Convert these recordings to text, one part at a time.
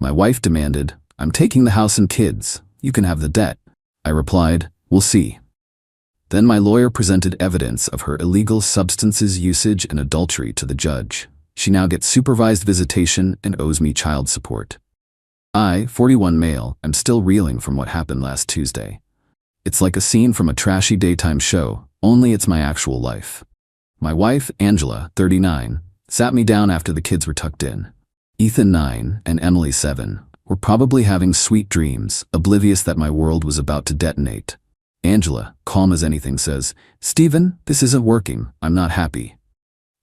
My wife demanded, "I'm taking the house and kids. You can have the debt." I replied, "We'll see." Then my lawyer presented evidence of her illegal substances usage and adultery to the judge. She now gets supervised visitation and owes me child support. I, 41 male, am still reeling from what happened last Tuesday. It's like a scene from a trashy daytime show, only it's my actual life. My wife, Angela, 39, sat me down after the kids were tucked in. Ethan, 9, and Emily, 7, were probably having sweet dreams, oblivious that my world was about to detonate. Angela, calm as anything, says, "Stephen, this isn't working. I'm not happy."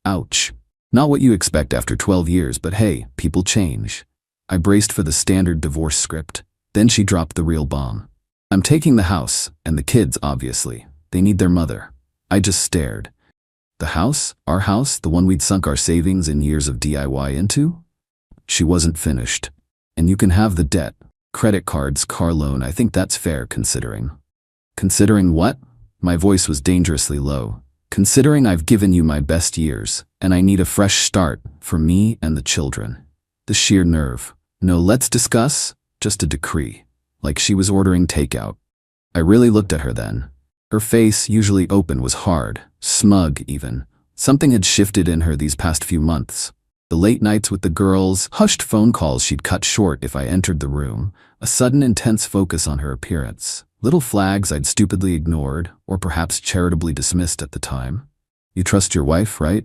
Ouch. Not what you expect after 12 years, but hey, people change. I braced for the standard divorce script. Then she dropped the real bomb. "I'm taking the house, and the kids, obviously. They need their mother." I just stared. The house? Our house? The one we'd sunk our savings and years of DIY into? She wasn't finished. "And you can have the debt. Credit cards, car loan, I think that's fair considering." Considering what? My voice was dangerously low. Considering I've given you my best years, and I need a fresh start for me and the children. The sheer nerve. No, let's discuss, just a decree. Like she was ordering takeout. I really looked at her then. Her face, usually open, was hard, smug even. Something had shifted in her these past few months. The late nights with the girls, hushed phone calls she'd cut short if I entered the room, a sudden intense focus on her appearance. Little flags I'd stupidly ignored, or perhaps charitably dismissed at the time. "You trust your wife, right?"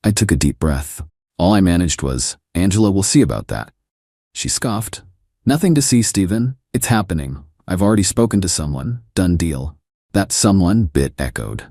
I took a deep breath. All I managed was, "Angela, we'll see about that." She scoffed. "Nothing to see, Stephen. It's happening. I've already spoken to someone. Done deal." That someone bit echoed.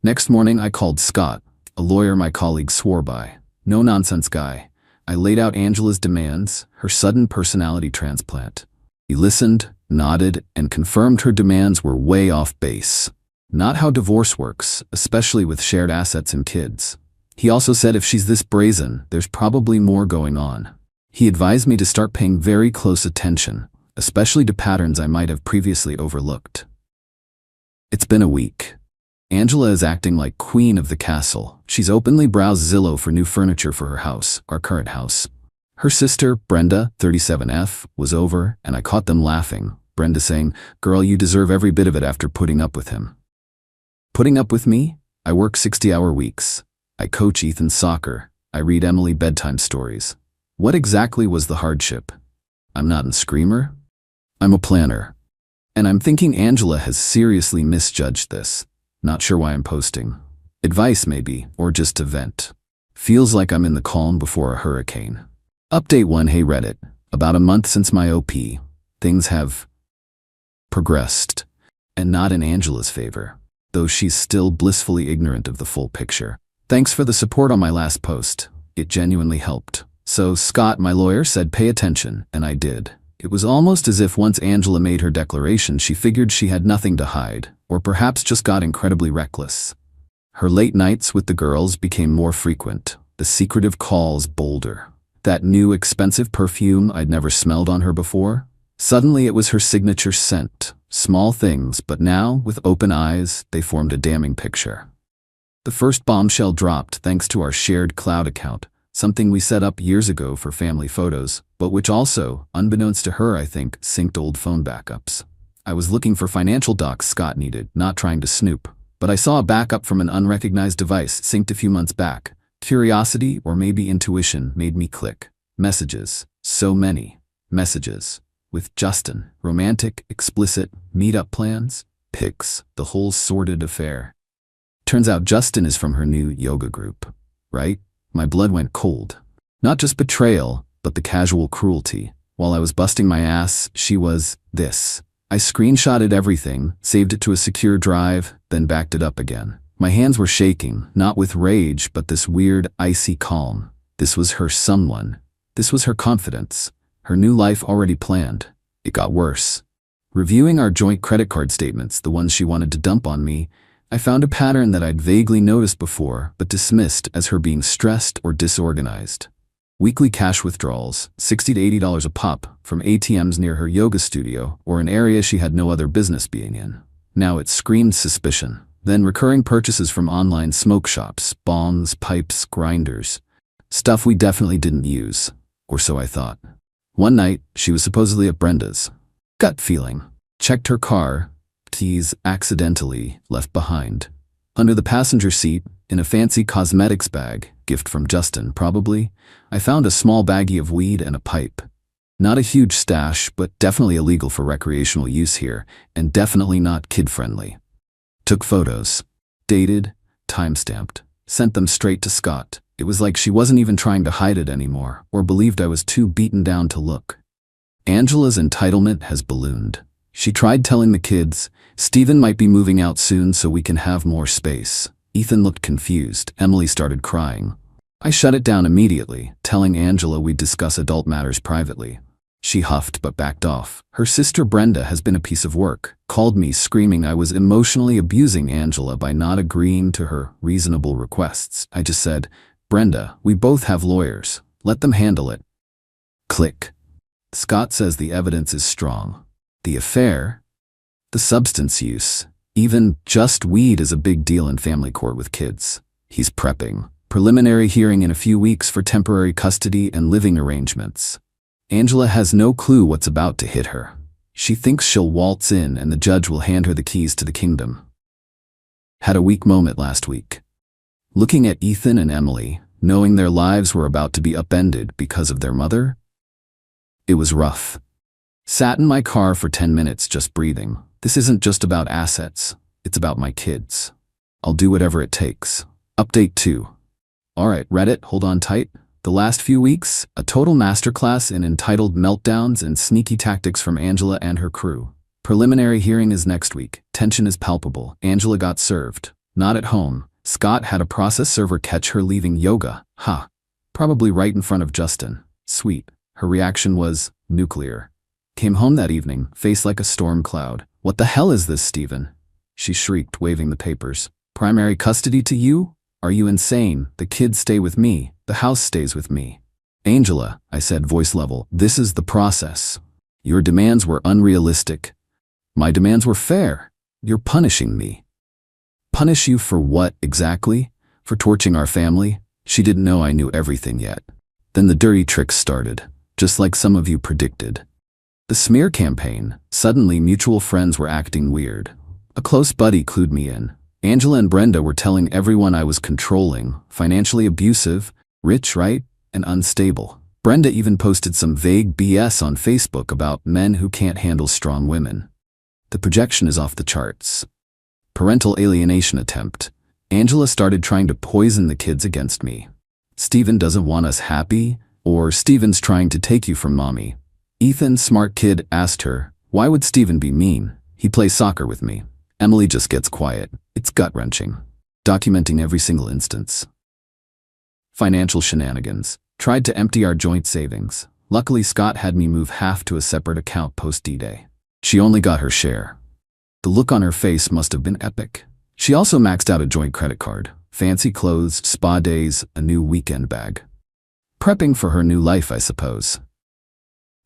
Next morning I called Scott, a lawyer my colleague swore by. No-nonsense guy. I laid out Angela's demands, her sudden personality transplant. He listened, nodded, and confirmed her demands were way off base. Not how divorce works, especially with shared assets and kids. He also said if she's this brazen, there's probably more going on. He advised me to start paying very close attention, especially to patterns I might have previously overlooked. It's been a week. Angela is acting like queen of the castle. She's openly browsed Zillow for new furniture for her house, our current house. Her sister, Brenda, 37F, was over, and I caught them laughing. Brenda saying, "Girl, you deserve every bit of it after putting up with him." Putting up with me? I work 60-hour weeks. I coach Ethan's soccer. I read Emily bedtime stories. What exactly was the hardship? I'm not a screamer. I'm a planner. And I'm thinking Angela has seriously misjudged this. Not sure why I'm posting. Advice maybe, or just to vent. Feels like I'm in the calm before a hurricane. Update 1. Hey Reddit. About a month since my OP. Things have progressed. And not in Angela's favor. Though she's still blissfully ignorant of the full picture. Thanks for the support on my last post. It genuinely helped. So Scott, my lawyer, said pay attention, and I did. It was almost as if once Angela made her declaration, she figured she had nothing to hide, or perhaps just got incredibly reckless. Her late nights with the girls became more frequent, the secretive calls bolder. That new expensive perfume I'd never smelled on her before? Suddenly it was her signature scent. Small things, but now, with open eyes, they formed a damning picture. The first bombshell dropped thanks to our shared cloud account, something we set up years ago for family photos, but which also, unbeknownst to her I think, synced old phone backups. I was looking for financial docs Scott needed, not trying to snoop, but I saw a backup from an unrecognized device synced a few months back. Curiosity, or maybe intuition, made me click. Messages. So many. Messages. With Justin. Romantic, explicit, meet-up plans, pics, the whole sordid affair. Turns out Justin is from her new yoga group. Right? My blood went cold. Not just betrayal, but the casual cruelty. While I was busting my ass, she was this. I screenshotted everything, saved it to a secure drive, then backed it up again. My hands were shaking, not with rage, but this weird, icy calm. This was her someone. This was her confidence. Her new life already planned. It got worse. Reviewing our joint credit card statements, the ones she wanted to dump on me, I found a pattern that I'd vaguely noticed before, but dismissed as her being stressed or disorganized. Weekly cash withdrawals, $60 to $80 a pop, from ATMs near her yoga studio or an area she had no other business being in. Now it screamed suspicion. Then recurring purchases from online smoke shops, bongs, pipes, grinders. Stuff we definitely didn't use, or so I thought. One night, she was supposedly at Brenda's. Gut feeling. Checked her car. Keys accidentally left behind. Under the passenger seat, in a fancy cosmetics bag, gift from Justin probably, I found a small baggie of weed and a pipe. Not a huge stash, but definitely illegal for recreational use here, and definitely not kid-friendly. Took photos. Dated, time-stamped. Sent them straight to Scott. It was like she wasn't even trying to hide it anymore, or believed I was too beaten down to look. Angela's entitlement has ballooned. She tried telling the kids, Steven might be moving out soon so we can have more space. Ethan looked confused. Emily started crying. I shut it down immediately, telling Angela we'd discuss adult matters privately. She huffed but backed off. Her sister Brenda has been a piece of work. Called me screaming I was emotionally abusing Angela by not agreeing to her reasonable requests. I just said, Brenda, we both have lawyers. Let them handle it. Click. Scott says the evidence is strong. The affair, the substance use, even just weed is a big deal in family court with kids. He's prepping. Preliminary hearing in a few weeks for temporary custody and living arrangements. Angela has no clue what's about to hit her. She thinks she'll waltz in and the judge will hand her the keys to the kingdom. Had a weak moment last week. Looking at Ethan and Emily, knowing their lives were about to be upended because of their mother. It was rough. Sat in my car for 10 minutes just breathing. This isn't just about assets. It's about my kids. I'll do whatever it takes. Update 2. Alright, Reddit, hold on tight. The last few weeks, a total masterclass in entitled meltdowns and sneaky tactics from Angela and her crew. Preliminary hearing is next week. Tension is palpable. Angela got served. Not at home. Scott had a process server catch her leaving yoga. Ha. Probably right in front of Justin. Sweet. Her reaction was nuclear. Came home that evening, face like a storm cloud. What the hell is this, Steven? She shrieked, waving the papers. Primary custody to you? Are you insane? The kids stay with me. The house stays with me. Angela, I said, voice level, this is the process. Your demands were unrealistic. My demands were fair. You're punishing me. Punish you for what, exactly? For torching our family? She didn't know I knew everything yet. Then the dirty tricks started, just like some of you predicted. The smear campaign. Suddenly, mutual friends were acting weird. A close buddy clued me in. Angela and Brenda were telling everyone I was controlling, financially abusive, rich, right, and unstable. Brenda even posted some vague BS on Facebook about men who can't handle strong women. The projection is off the charts. Parental alienation attempt. Angela started trying to poison the kids against me. Steven doesn't want us happy, or Steven's trying to take you from mommy. Ethan, smart kid, asked her, why would Steven be mean? He plays soccer with me. Emily just gets quiet. It's gut-wrenching. Documenting every single instance. Financial shenanigans. Tried to empty our joint savings. Luckily, Scott had me move half to a separate account post-D-Day. She only got her share. The look on her face must have been epic. She also maxed out a joint credit card. Fancy clothes, spa days, a new weekend bag. Prepping for her new life, I suppose.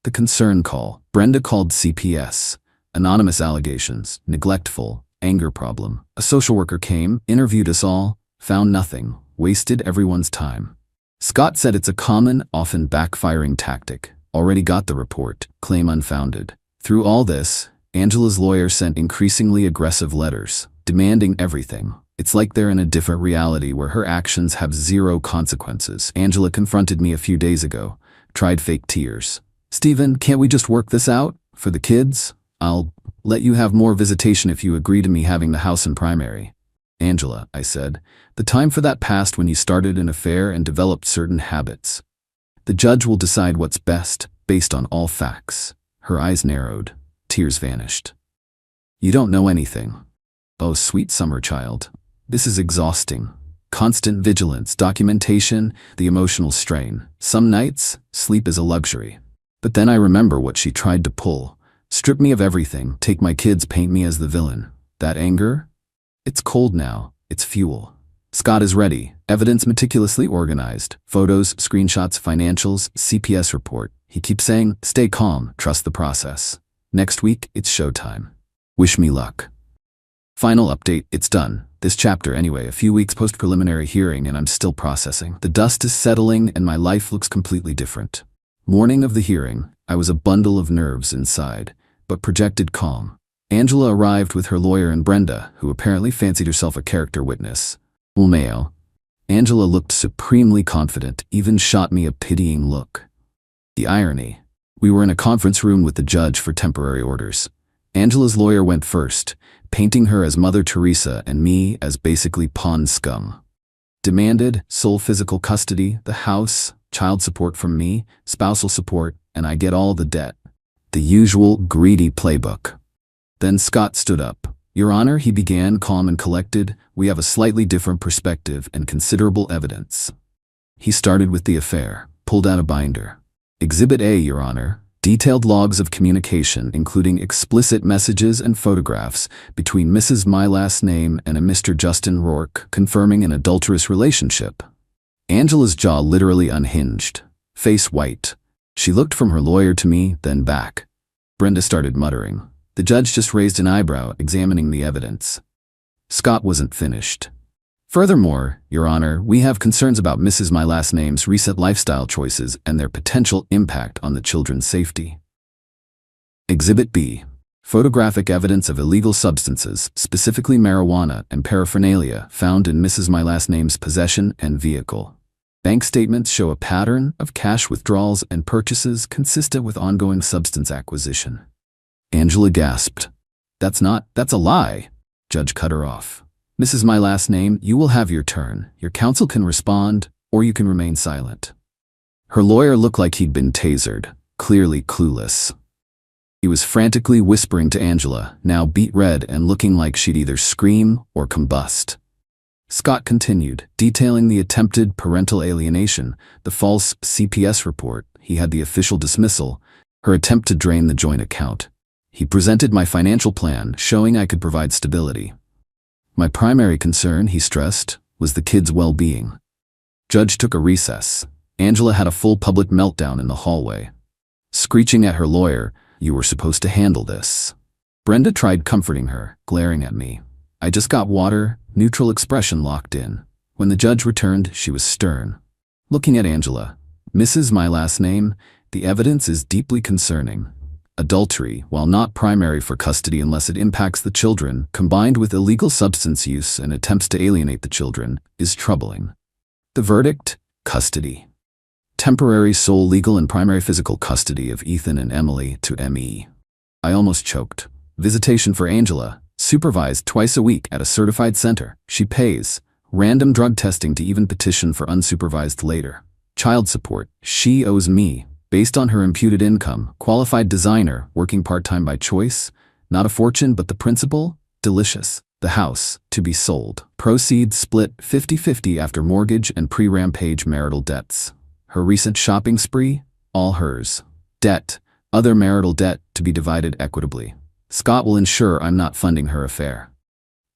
The concern call. Brenda called CPS. Anonymous allegations, neglectful, anger problem. A social worker came, interviewed us all, found nothing, wasted everyone's time. Scott said it's a common, often backfiring tactic. Already got the report, claim unfounded. Through all this, Angela's lawyer sent increasingly aggressive letters, demanding everything. It's like they're in a different reality where her actions have zero consequences. Angela confronted me a few days ago, tried fake tears. Steven, can't we just work this out? For the kids? I'll let you have more visitation if you agree to me having the house in primary. Angela, I said, the time for that passed when you started an affair and developed certain habits. The judge will decide what's best, based on all facts. Her eyes narrowed. Tears vanished. You don't know anything. Oh, sweet summer child. This is exhausting. Constant vigilance, documentation, the emotional strain. Some nights, sleep is a luxury. But then I remember what she tried to pull. Strip me of everything, take my kids, paint me as the villain. That anger? It's cold now. It's fuel. Scott is ready. Evidence meticulously organized. Photos, screenshots, financials, CPS report. He keeps saying, stay calm, trust the process. Next week, it's showtime. Wish me luck. Final update, it's done. This chapter anyway, a few weeks post-preliminary hearing and I'm still processing. The dust is settling and my life looks completely different. Morning of the hearing, I was a bundle of nerves inside, but projected calm. Angela arrived with her lawyer and Brenda, who apparently fancied herself a character witness. Ulmeo. Angela looked supremely confident, even shot me a pitying look. The irony. We were in a conference room with the judge for temporary orders. Angela's lawyer went first, painting her as Mother Teresa and me as basically pawn scum. Demanded sole physical custody, the house, child support from me, spousal support, and I get all the debt. The usual greedy playbook. Then Scott stood up. Your Honor, he began, calm and collected, we have a slightly different perspective and considerable evidence. He started with the affair, pulled out a binder. Exhibit A, Your Honor, detailed logs of communication including explicit messages and photographs between Mrs. My Last Name and a Mr. Justin Rourke confirming an adulterous relationship. Angela's jaw literally unhinged, face white. She looked from her lawyer to me, then back. Brenda started muttering. The judge just raised an eyebrow, examining the evidence. Scott wasn't finished. Furthermore, Your Honor, we have concerns about Mrs. My Last Name's recent lifestyle choices and their potential impact on the children's safety. Exhibit B. Photographic evidence of illegal substances, specifically marijuana and paraphernalia, found in Mrs. My Last Name's possession and vehicle. Bank statements show a pattern of cash withdrawals and purchases consistent with ongoing substance acquisition. Angela gasped. That's a lie. Judge cut her off. Mrs. My Last Name, you will have your turn. Your counsel can respond, or you can remain silent. Her lawyer looked like he'd been tasered, clearly clueless. He was frantically whispering to Angela, now beet red and looking like she'd either scream or combust. Scott continued, detailing the attempted parental alienation, the false CPS report, he had the official dismissal, her attempt to drain the joint account. He presented my financial plan, showing I could provide stability. My primary concern, he stressed, was the kids' well-being. Judge took a recess. Angela had a full public meltdown in the hallway. Screeching at her lawyer, you were supposed to handle this. Brenda tried comforting her, glaring at me. I just got water, neutral expression locked in. When the judge returned, she was stern. Looking at Angela, Mrs. My Last Name, the evidence is deeply concerning. Adultery, while not primary for custody unless it impacts the children, combined with illegal substance use and attempts to alienate the children, is troubling. The verdict? Custody. Temporary sole legal and primary physical custody of Ethan and Emily to M.E. I almost choked. Visitation for Angela, supervised twice a week at a certified center. She pays. Random drug testing to even petition for unsupervised later. Child support. She owes me. Based on her imputed income, qualified designer, working part-time by choice, not a fortune but the principal, delicious. The house, to be sold. Proceeds split 50-50 after mortgage and pre-rampage marital debts. Her recent shopping spree, all hers. Debt, other marital debt to be divided equitably. Scott will ensure I'm not funding her affair.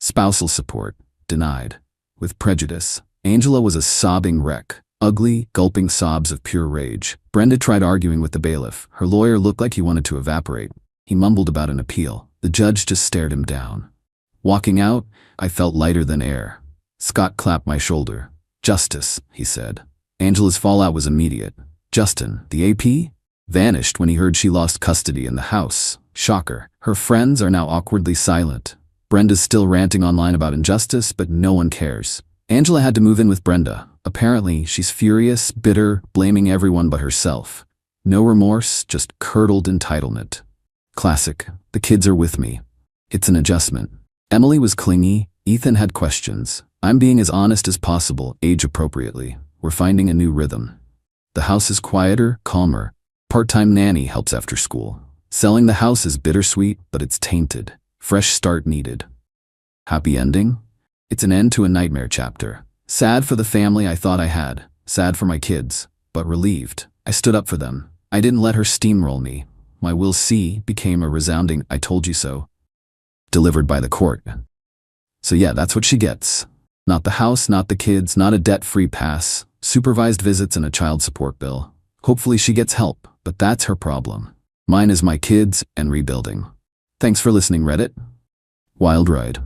Spousal support, denied. With prejudice. Angela was a sobbing wreck. Ugly, gulping sobs of pure rage. Brenda tried arguing with the bailiff. Her lawyer looked like he wanted to evaporate. He mumbled about an appeal. The judge just stared him down. Walking out, I felt lighter than air. Scott clapped my shoulder. Justice, he said. Angela's fallout was immediate. Justin, the AP, vanished when he heard she lost custody in the house. Shocker. Her friends are now awkwardly silent. Brenda's still ranting online about injustice, but no one cares. Angela had to move in with Brenda. Apparently, she's furious, bitter, blaming everyone but herself. No remorse, just curdled entitlement. Classic. The kids are with me. It's an adjustment. Emily was clingy. Ethan had questions. I'm being as honest as possible, age appropriately. We're finding a new rhythm. The house is quieter, calmer. Part-time nanny helps after school. Selling the house is bittersweet, but it's tainted. Fresh start needed. Happy ending? It's an end to a nightmare chapter. Sad for the family I thought I had. Sad for my kids, but relieved. I stood up for them. I didn't let her steamroll me. My "we'll see" became a resounding "I told you so," delivered by the court. So yeah, that's what she gets. Not the house, not the kids, not a debt-free pass, supervised visits and a child support bill. Hopefully she gets help, but that's her problem. Mine is my kids and rebuilding. Thanks for listening, Reddit. Wild ride.